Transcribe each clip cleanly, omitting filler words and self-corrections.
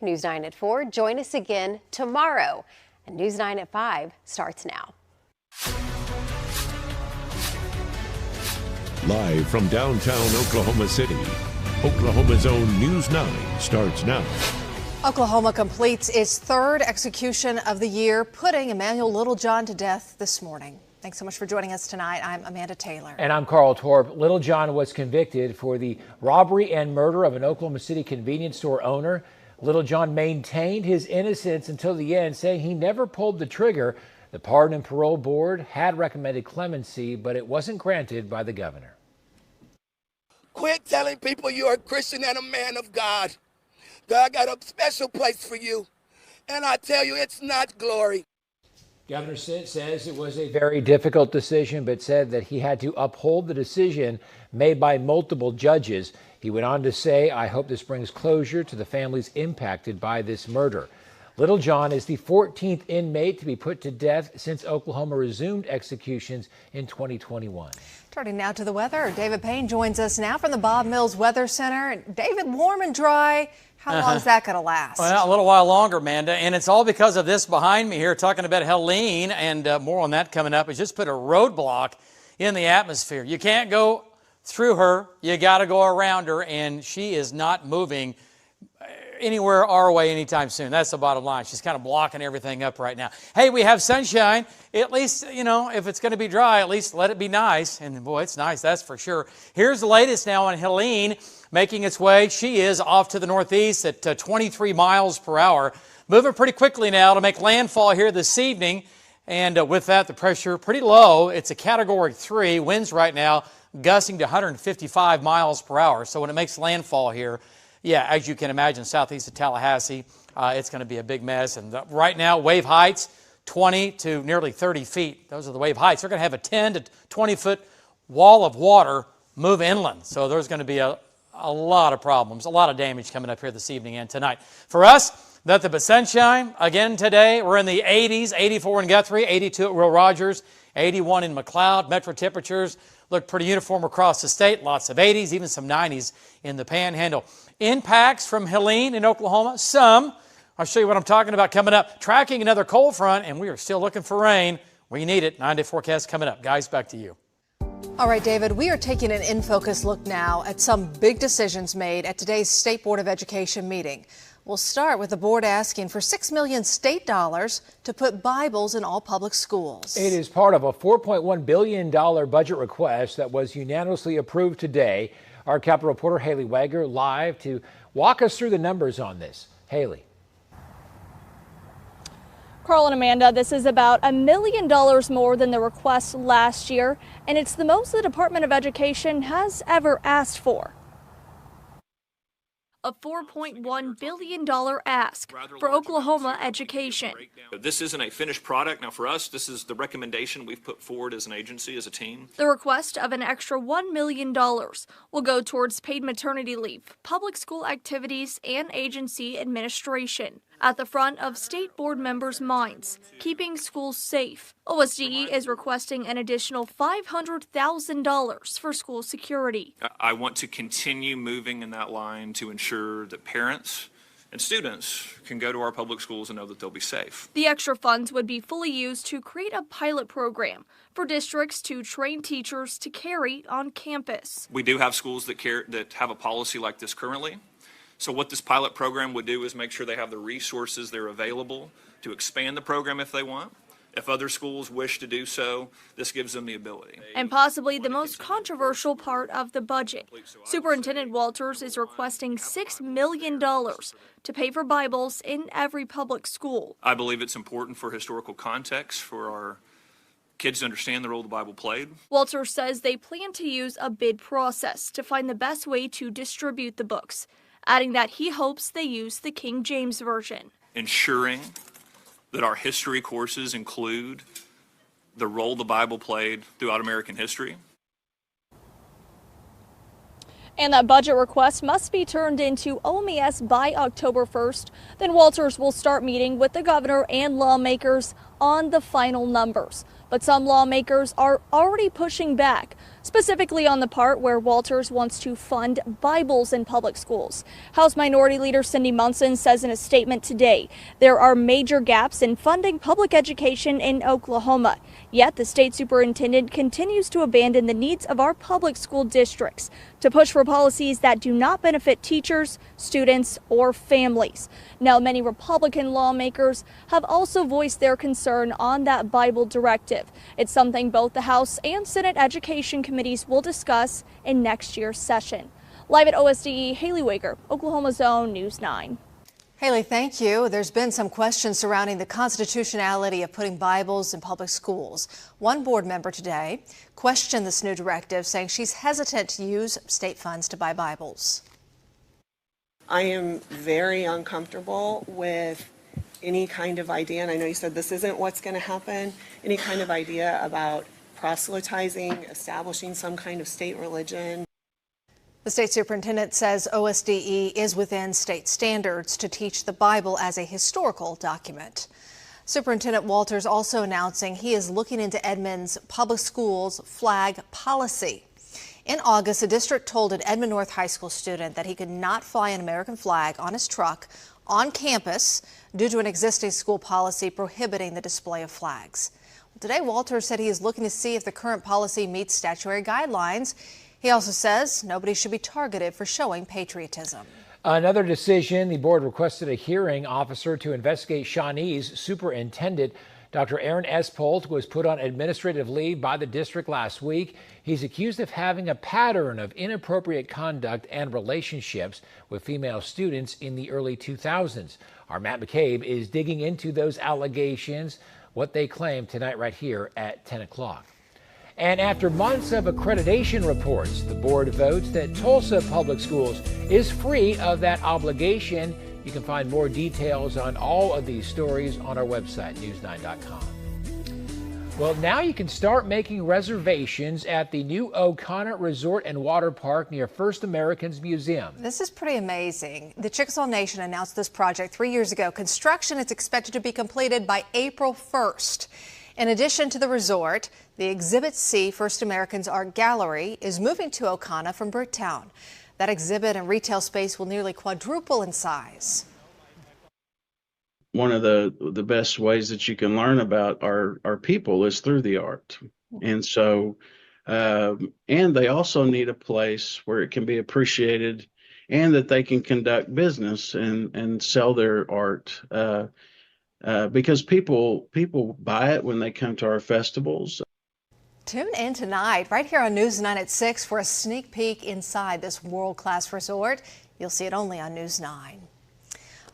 News 9 at 4. Join us again tomorrow. And News 9 at 5 starts now. Live from downtown Oklahoma City, Oklahoma's own News 9 starts now. Oklahoma completes its third execution of the year, putting Emmanuel Littlejohn to death this morning. Thanks so much for joining us tonight. I'm Amanda Taylor. And I'm Carl Torp. Littlejohn was convicted for the robbery and murder of an Oklahoma City convenience store owner. Littlejohn maintained his innocence until the end, saying he never pulled the trigger. The Pardon and Parole Board had recommended clemency, but it wasn't granted by the governor. Quit telling people you're a Christian and a man of God. God got a special place for you. And I tell you, it's not glory. Governor says it was a very difficult decision, but said that he had to uphold the decision made by multiple judges. He went on to say, I hope this brings closure to the families impacted by this murder. Littlejohn is the 14th inmate to be put to death since Oklahoma resumed executions in 2021. Turning now to the weather, David Payne joins us now from the Bob Mills Weather Center. David, warm and dry. How long is that going to last? Well, a little while longer, Amanda, and it's all because of this behind me here, talking about Helene, and more on that coming up. It's just put a roadblock in the atmosphere. You can't go through her. You got to go around her, and she is not moving anywhere our way anytime soon. That's the bottom line. She's kind of blocking everything up right now. Hey, we have sunshine. At least, you know, if it's going to be dry, at least let it be nice. And boy, it's nice, that's for sure. Here's the latest now on Helene making its way. She is off to the northeast at 23 miles per hour. Moving pretty quickly now to make landfall here this evening. And with that, the pressure pretty low. It's a Category 3. Winds right now gusting to 155 miles per hour. So when it makes landfall here, yeah, as you can imagine, southeast of Tallahassee, it's going to be a big mess. And right now, wave heights, 20 to nearly 30 feet. Those are the wave heights. They're going to have a 10 to 20-foot wall of water move inland. So there's going to be a lot of problems, a lot of damage coming up here this evening and tonight. For us, nothing but sunshine. Again today, we're in the 80s, 84 in Guthrie, 82 at Will Rogers, 81 in McLeod. Metro temperatures look pretty uniform across the state. Lots of 80s, even some 90s in the Panhandle. Impacts from Helene in Oklahoma, some. I'll show you what I'm talking about coming up. Tracking another cold front, and we are still looking for rain. We need it. 9-day forecast coming up. Guys, back to you. All right, David, we are taking an in-focus look now at some big decisions made at today's State Board of Education meeting. We'll start with the board asking for $6 million state dollars to put Bibles in all public schools. It is part of a $4.1 billion budget request that was unanimously approved today. Our Capitol reporter Haley Wager live to walk us through the numbers on this. Haley. Carl and Amanda, this is about $1 million more than the request last year, and it's the most the Department of Education has ever asked for. A $4.1 billion ask for Oklahoma education. This isn't a finished product. Now for us, this is the recommendation we've put forward as an agency, as a team. The request of an extra $1 million will go towards paid maternity leave, public school activities, and agency administration. At the front of state board members' minds, keeping schools safe. OSDE is requesting an additional $500,000 for school security. I want to continue moving in that line to ensure that parents and students can go to our public schools and know that they'll be safe. The extra funds would be fully used to create a pilot program for districts to train teachers to carry on campus. We do have schools that have a policy like this currently. So what this pilot program would do is make sure they have the resources that are available to expand the program if they want. If other schools wish to do so, this gives them the ability. And possibly the most controversial part of the budget. Superintendent Walters is requesting $6 million to pay for Bibles in every public school. I believe it's important for historical context for our kids to understand the role the Bible played. Walters says they plan to use a bid process to find the best way to distribute the books, adding that he hopes they use the King James Version. Ensuring that our history courses include the role the Bible played throughout American history. And that budget request must be turned into OMES by October 1st. Then Walters will start meeting with the governor and lawmakers on the final numbers. But some lawmakers are already pushing back, specifically on the part where Walters wants to fund Bibles in public schools. House Minority Leader Cindy Munson says in a statement today there are major gaps in funding public education in Oklahoma. Yet the state superintendent continues to abandon the needs of our public school districts to push for policies that do not benefit teachers, students, or families. Now, many Republican lawmakers have also voiced their concern on that Bible directive. It's something both the House and Senate Education Committees will discuss in next year's session. Live at OSDE, Haley Wager, Oklahoma's own News 9. Haley, thank you. There's been some questions surrounding the constitutionality of putting Bibles in public schools. One board member today questioned this new directive, saying she's hesitant to use state funds to buy Bibles. I am very uncomfortable with any kind of idea, and I know you said this isn't what's going to happen, any kind of idea about proselytizing, establishing some kind of state religion. The state superintendent says OSDE is within state standards to teach the Bible as a historical document. Superintendent Walters also announcing he is looking into Edmond's public schools flag policy. In August, the district told an Edmond North High School student that he could not fly an American flag on his truck on campus due to an existing school policy prohibiting the display of flags. Today, Walters said he is looking to see if the current policy meets statutory guidelines. He also says nobody should be targeted for showing patriotism. Another decision, the board requested a hearing officer to investigate Shawnee's superintendent. Dr. Aaron Espolt was put on administrative leave by the district last week. He's accused of having a pattern of inappropriate conduct and relationships with female students in the early 2000s. Our Matt McCabe is digging into those allegations, what they claim tonight right here at 10 o'clock. And after months of accreditation reports, the board votes that Tulsa Public Schools is free of that obligation. You can find more details on all of these stories on our website, news9.com. Well, now you can start making reservations at the new O'Connor Resort and Water Park near First Americans Museum. This is pretty amazing. The Chickasaw Nation announced this project 3 years ago. Construction is expected to be completed by April 1st. In addition to the resort, the Exhibit C First Americans Art Gallery is moving to O'Connor from Bricktown. That exhibit and retail space will nearly quadruple in size. One of the best ways that you can learn about our people is through the art. And so, and they also need a place where it can be appreciated and that they can conduct business and sell their art. Because people buy it when they come to our festivals. Tune in tonight right here on News 9 at 6 for a sneak peek inside this world-class resort. You'll see it only on News 9.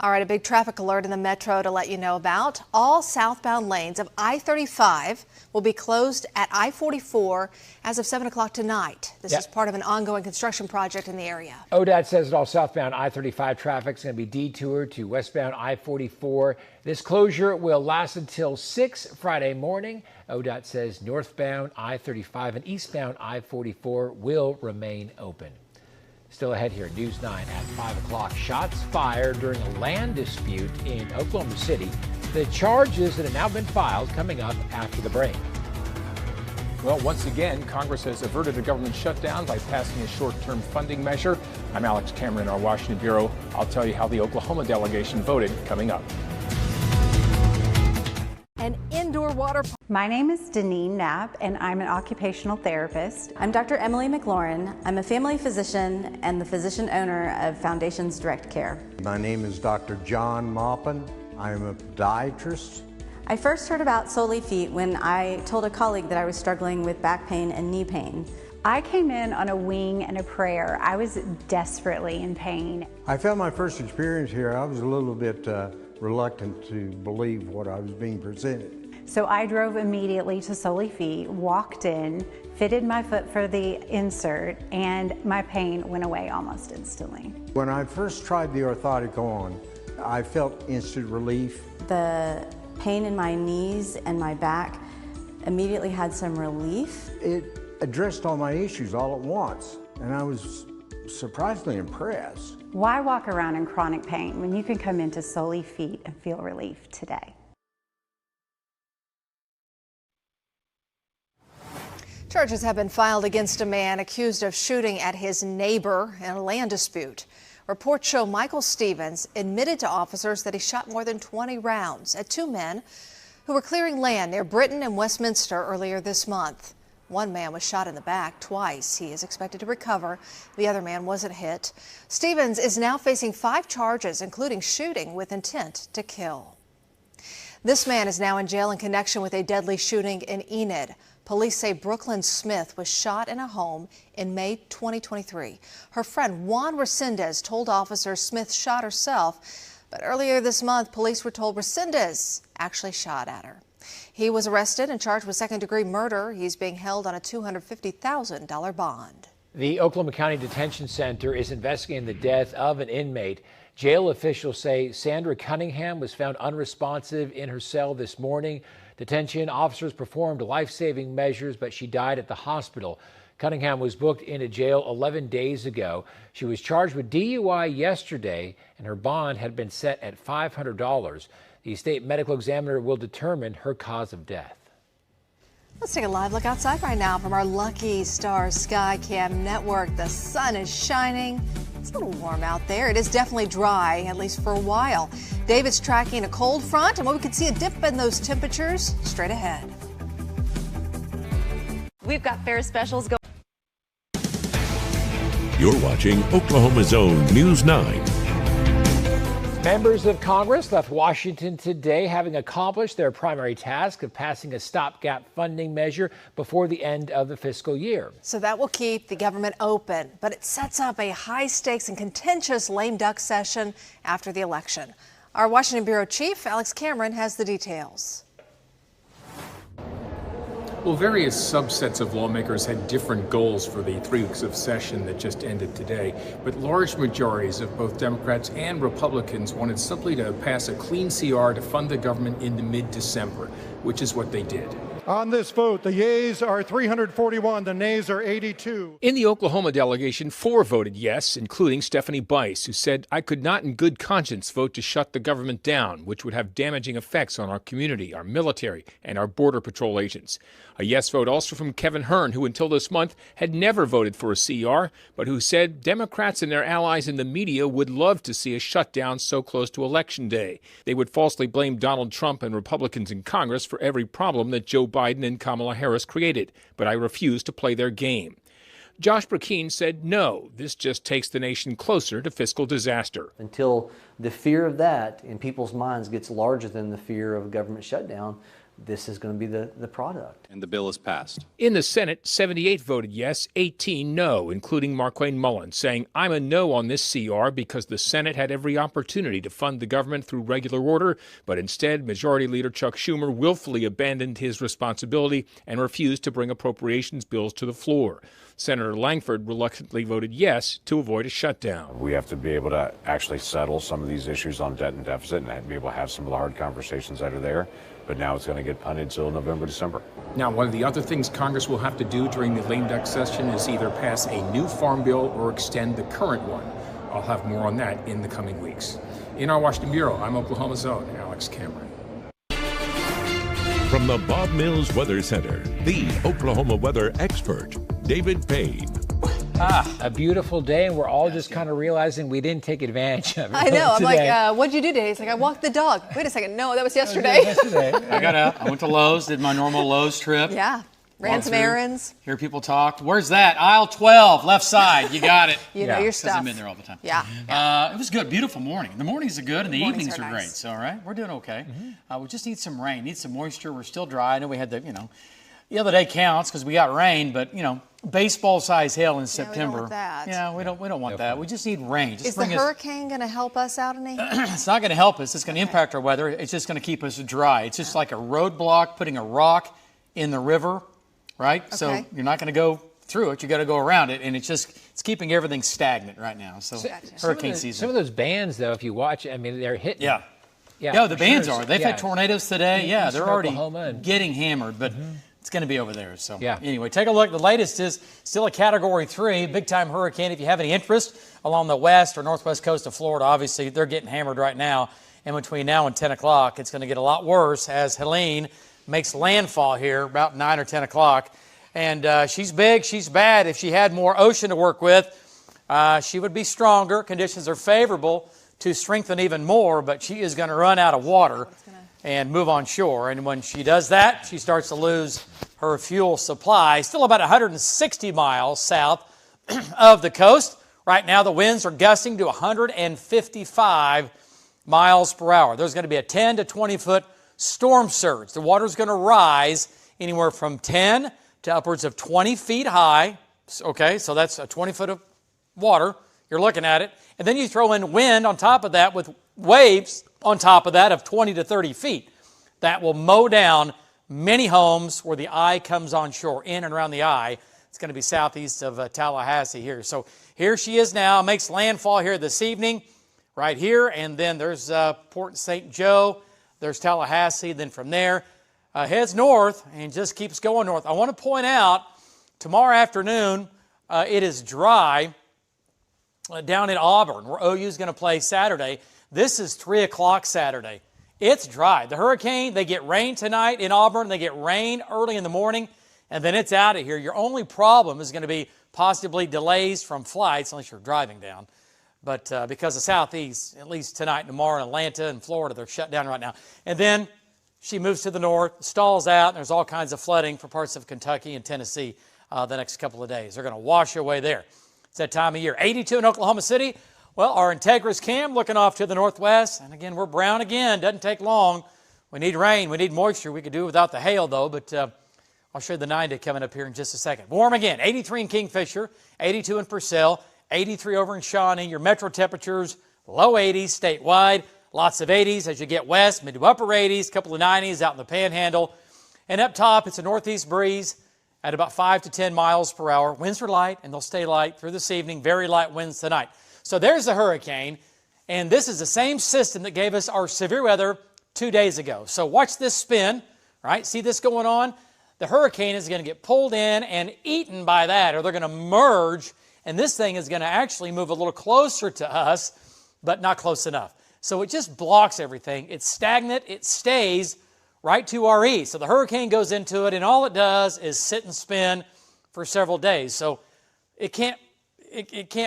All right, a big traffic alert in the metro to let you know about. All southbound lanes of I-35 will be closed at I-44 as of 7 o'clock tonight. This is part of an ongoing construction project in the area. ODOT says that all southbound I-35 traffic is going to be detoured to westbound I-44. This closure will last until 6 Friday morning. ODOT says northbound I-35 and eastbound I-44 will remain open. Still ahead here, News 9 at 5 o'clock. Shots fired during a land dispute in Oklahoma City. The charges that have now been filed coming up after the break. Well, once again, Congress has averted a government shutdown by passing a short-term funding measure. I'm Alex Cameron, our Washington Bureau. I'll tell you how the Oklahoma delegation voted coming up. An indoor water park. My name is Deneen Knapp, and I'm an occupational therapist. I'm Dr. Emily McLaurin. I'm a family physician and the physician owner of Foundations Direct Care. My name is Dr. John Maupin. I'm a podiatrist. I first heard about Soli Feet when I told a colleague that I was struggling with back pain and knee pain. I came in on a wing and a prayer. I was desperately in pain. I felt my first experience here. I was a little bit reluctant to believe what I was being presented. So I drove immediately to Soli Feet, walked in, fitted my foot for the insert, and my pain went away almost instantly. When I first tried the orthotic on, I felt instant relief. The pain in my knees and my back immediately had some relief. It addressed all my issues all at once, and I was surprisingly impressed. Why walk around in chronic pain when you can come into Soli Feet and feel relief today? Charges have been filed against a man accused of shooting at his neighbor in a land dispute. Reports show Michael Stevens admitted to officers that he shot more than 20 rounds at two men who were clearing land near Britain and Westminster earlier this month. One man was shot in the back twice. He is expected to recover. The other man wasn't hit. Stevens is now facing 5 charges, including shooting with intent to kill. This man is now in jail in connection with a deadly shooting in Enid. Police say Brooklyn Smith was shot in a home in May 2023. Her friend Juan Resendez told officers Smith shot herself, but earlier this month, police were told Resendez actually shot at her. He was arrested and charged with second-degree murder. He's being held on a $250,000 bond. The Oklahoma County Detention Center is investigating the death of an inmate. Jail officials say Sandra Cunningham was found unresponsive in her cell this morning. Detention officers performed life-saving measures, but she died at the hospital. Cunningham was booked into jail 11 days ago. She was charged with DUI yesterday, and her bond had been set at $500. The state medical examiner will determine her cause of death. Let's take a live look outside right now from our Lucky Star Skycam network. The sun is shining. It's a little warm out there. It is definitely dry, at least for a while. David's tracking a cold front, and we can see a dip in those temperatures straight ahead. We've got fair specials going. You're watching Oklahoma's own News 9. Members of Congress left Washington today having accomplished their primary task of passing a stopgap funding measure before the end of the fiscal year. So that will keep the government open, but it sets up a high-stakes and contentious lame duck session after the election. Our Washington Bureau Chief, Alex Cameron, has the details. Well, various subsets of lawmakers had different goals for the 3 weeks of session that just ended today, but large majorities of both Democrats and Republicans wanted simply to pass a clean CR to fund the government into mid-December, which is what they did. On this vote, the yeas are 341, the nays are 82. In the Oklahoma delegation, 4 voted yes, including Stephanie Bice, who said, "I could not in good conscience vote to shut the government down, which would have damaging effects on our community, our military, and our Border Patrol agents." A yes vote also from Kevin Hearn, who until this month had never voted for a CR, but who said Democrats and their allies in the media would love to see a shutdown so close to Election Day. They would falsely blame Donald Trump and Republicans in Congress for every problem that Joe Biden and Kamala Harris created, but I refuse to play their game. Josh Burkeen said no, this just takes the nation closer to fiscal disaster. Until the fear of that in people's minds gets larger than the fear of a government shutdown, this is going to be the product. And the bill is passed. In the Senate, 78 voted yes, 18 no, including Marquayne Mullin, saying, "I'm a no on this CR because the Senate had every opportunity to fund the government through regular order, but instead Majority Leader Chuck Schumer willfully abandoned his responsibility and refused to bring appropriations bills to the floor." Senator Langford reluctantly voted yes to avoid a shutdown. We have to be able to actually settle some of these issues on debt and deficit and be able to have some of the hard conversations that are there. But now it's going to get punted till November, December. Now, one of the other things Congress will have to do during the lame duck session is either pass a new farm bill or extend the current one. I'll have more on that in the coming weeks. In our Washington Bureau, I'm Oklahoma's own Alex Cameron. From the Bob Mills Weather Center, the Oklahoma weather expert, David Payne. A beautiful day, and we're all just kind of realizing we didn't take advantage of it. I know. I'm today. like, what'd you do today? He's like, I walked the dog. Wait a second. No, that was yesterday. I got out. I went to Lowe's, did my normal Lowe's trip. Yeah. Ran some errands. Hear people talk. Where's that? Aisle 12, left side. You got it. You know your stuff. I'm in there all the time. Yeah. It was good. Beautiful morning. The mornings are good and the evenings are great. Nice. So, all right, we're doing okay. We just need some rain, need some moisture. We're still dry. I know we had the other day counts because we got rain, but, baseball size hail in September. We don't want that. Yeah, we don't want that. We just need rain. Is the hurricane going to help us out any? It's not going to help us. It's going to impact our weather. It's just going to keep us dry. It's just like a roadblock putting a rock in the river, right? Okay. So you're not going to go through it. You got to go around it, and it's keeping everything stagnant right now. So hurricane season. Some of those bands, though, if you watch, they're hitting. Yeah. Yeah, the bands are. They've had tornadoes today. Yeah, they're already getting hammered, but it's going to be over there. So anyway, take a look. The latest is still a Category 3, big-time hurricane. If you have any interest along the west or northwest coast of Florida, obviously they're getting hammered right now. And between now and 10 o'clock, it's going to get a lot worse as Helene makes landfall here about 9 or 10 o'clock. And she's big, she's bad. If she had more ocean to work with, she would be stronger. Conditions are favorable to strengthen even more, but she is going to run out of water and move on shore. And when she does that, she starts to lose her fuel supply. Still about 160 miles south of the coast. Right now, the winds are gusting to 155 miles per hour. There's going to be a 10 to 20-foot storm surge. The water's going to rise anywhere from 10 to upwards of 20 feet high. Okay, so that's a 20 foot of water. You're looking at it. And then you throw in wind on top of that with waves on top of that of 20 to 30 feet. That will mow down many homes where the eye comes on shore, in and around the eye. It's going to be southeast of Tallahassee here. So here she is now, makes landfall here this evening, right here. And then there's Port St. Joe. There's Tallahassee. Then from there, heads north and just keeps going north. I want to point out, tomorrow afternoon, it is dry down in Auburn, where OU is going to play Saturday. This is 3 o'clock Saturday. It's dry. The hurricane, they get rain tonight in Auburn. They get rain early in the morning, and then it's out of here. Your only problem is going to be possibly delays from flights, unless you're driving down. But because of Southeast, at least tonight and tomorrow in Atlanta and Florida, they're shut down right now. And then she moves to the north, stalls out, and there's all kinds of flooding for parts of Kentucky and Tennessee the next couple of days. They're going to wash away there. It's that time of year. 82 in Oklahoma City. Well, our Integris cam looking off to the northwest. And again, we're brown again. Doesn't take long. We need rain. We need moisture. We could do without the hail, though. But I'll show you the 9-day coming up here in just a second. Warm again. 83 in Kingfisher, 82 in Purcell, 83 over in Shawnee. Your metro temperatures, low 80s statewide. Lots of 80s as you get west, mid to upper 80s, couple of 90s out in the Panhandle. And up top, it's a northeast breeze at about 5 to 10 miles per hour. Winds are light, and they'll stay light through this evening. Very light winds tonight. So there's the hurricane, and this is the same system that gave us our severe weather 2 days ago. So watch this spin, right? See this going on? The hurricane is going to get pulled in and eaten by that, or they're going to merge, and this thing is going to actually move a little closer to us, but not close enough. So it just blocks everything. It's stagnant. It stays right to our east. So the hurricane goes into it, and all it does is sit and spin for several days. So it can't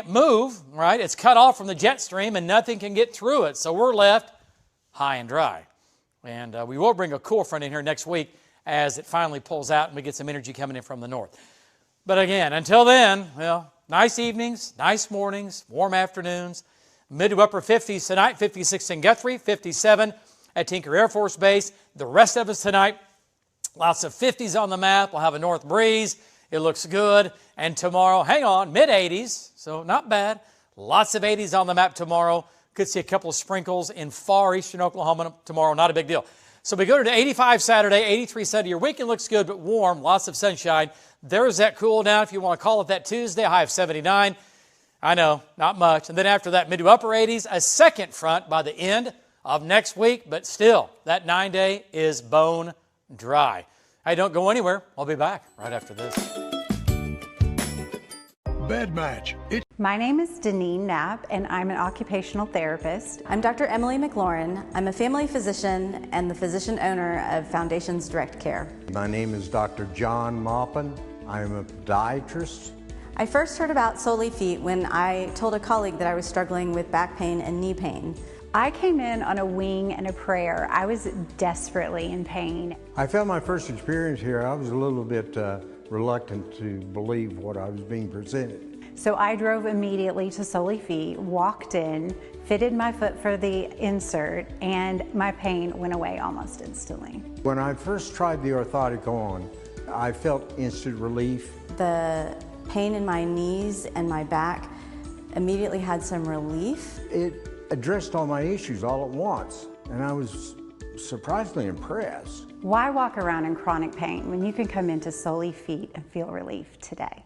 move, right? It's cut off from the jet stream, and nothing can get through it. So we're left high and dry. And we will bring a cool front in here next week as it finally pulls out and we get some energy coming in from the north. But again, until then, well, nice evenings, nice mornings, warm afternoons, mid to upper 50s tonight, 56 in Guthrie, 57 at Tinker Air Force Base. The rest of us tonight, lots of 50s on the map. We'll have a north breeze. It looks good. And tomorrow, hang on, mid-80s, so not bad. Lots of 80s on the map tomorrow. Could see a couple of sprinkles in far eastern Oklahoma tomorrow. Not a big deal. So we go to 85 Saturday, 83 Sunday. Your weekend looks good, but warm, lots of sunshine. There's that cool down, if you want to call it that, Tuesday, high of 79. I know, not much. And then after that, mid to upper 80s, a second front by the end of next week, but still, that 9-day is bone dry. Hey, don't go anywhere. I'll be back right after this. Bed match. My name is Deneen Knapp, and I'm an occupational therapist. I'm Dr. Emily McLaurin. I'm a family physician and the physician owner of Foundations Direct Care. My name is Dr. John Maupin. I'm a podiatrist. I first heard about Soli Feet when I told a colleague that I was struggling with back pain and knee pain. I came in on a wing and a prayer. I was desperately in pain. I felt my first experience here, I was a little bit reluctant to believe what I was being presented. So I drove immediately to Soli Feet, walked in, fitted my foot for the insert, and my pain went away almost instantly. When I first tried the orthotic on, I felt instant relief. The pain in my knees and my back immediately had some relief. It addressed all my issues all at once, and I was surprisingly impressed. Why walk around in chronic pain when you can come into Soli Feet and feel relief today?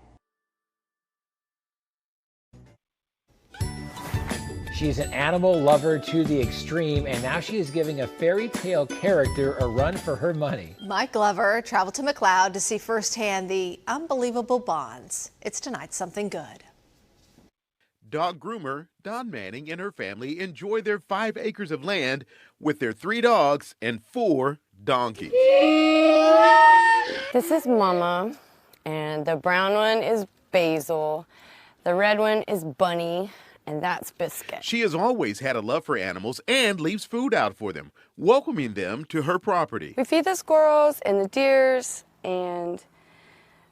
She's an animal lover to the extreme, and now she is giving a fairy tale character a run for her money. Mike Glover traveled to McLeod to see firsthand the unbelievable bonds. It's tonight's Something Good. Dog groomer Don Manning and her family enjoy their 5 acres of land with their 3 dogs and 4 donkeys. This is Mama. and the brown one is Basil, the red one is Bunny, and that's Biscuit. She has always had a love for animals and leaves food out for them, welcoming them to her property. We feed the squirrels and the deers and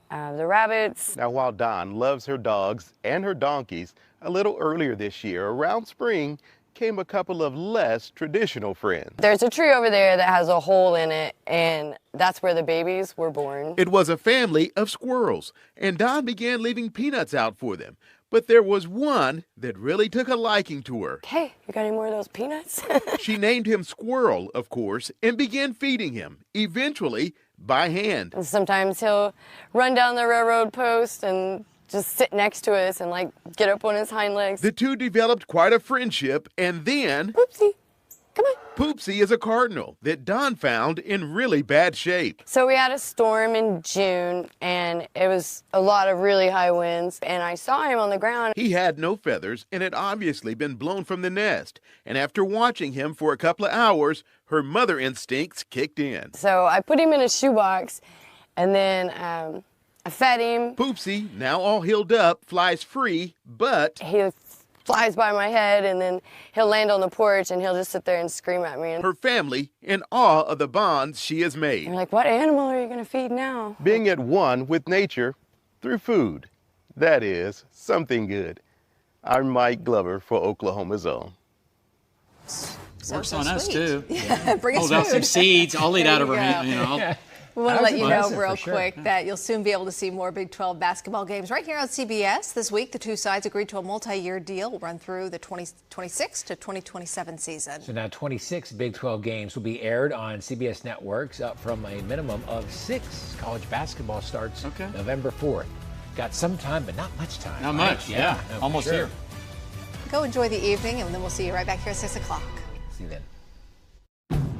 the rabbits. Now, while Dawn loves her dogs and her donkeys, a little earlier this year, around spring, came a couple of less traditional friends. There's a tree over there that has a hole in it, and that's where the babies were born. It was a family of squirrels, and Dawn began leaving peanuts out for them. But there was one that really took a liking to her. Hey, you got any more of those peanuts? She named him Squirrel, of course, and began feeding him, eventually by hand. And sometimes he'll run down the railroad post and just sit next to us and like get up on his hind legs. The two developed quite a friendship, and then... Poopsie, come on. Poopsie is a cardinal that Dawn found in really bad shape. So we had a storm in June, and it was a lot of really high winds, and I saw him on the ground. He had no feathers and had obviously been blown from the nest. And after watching him for a couple of hours, her mother instincts kicked in. So I put him in a shoebox, and then I fed him. Poopsie, now all healed up, flies free, but... He flies by my head, and then he'll land on the porch, and he'll just sit there and scream at me. Her family in awe of the bonds she has made. You're like, what animal are you going to feed now? Being at one with nature through food. That is something good. I'm Mike Glover for Oklahoma's Own. Works on us, too. Yeah, bring us Hold out food. some seeds. I'll eat out of her hand. We want to let you know Awesome, real for sure. quick that you'll soon be able to see more Big 12 basketball games right here on CBS. This week, the two sides agreed to a multi-year deal. Will run through the 2026 to 2027 season. So now 26 Big 12 games will be aired on CBS networks, up from a minimum of 6. College basketball starts November 4th. Got some time, but not much time. Not right? much, yeah. No, for Almost sure. here. Go enjoy the evening, and then we'll see you right back here at 6 o'clock. See you then.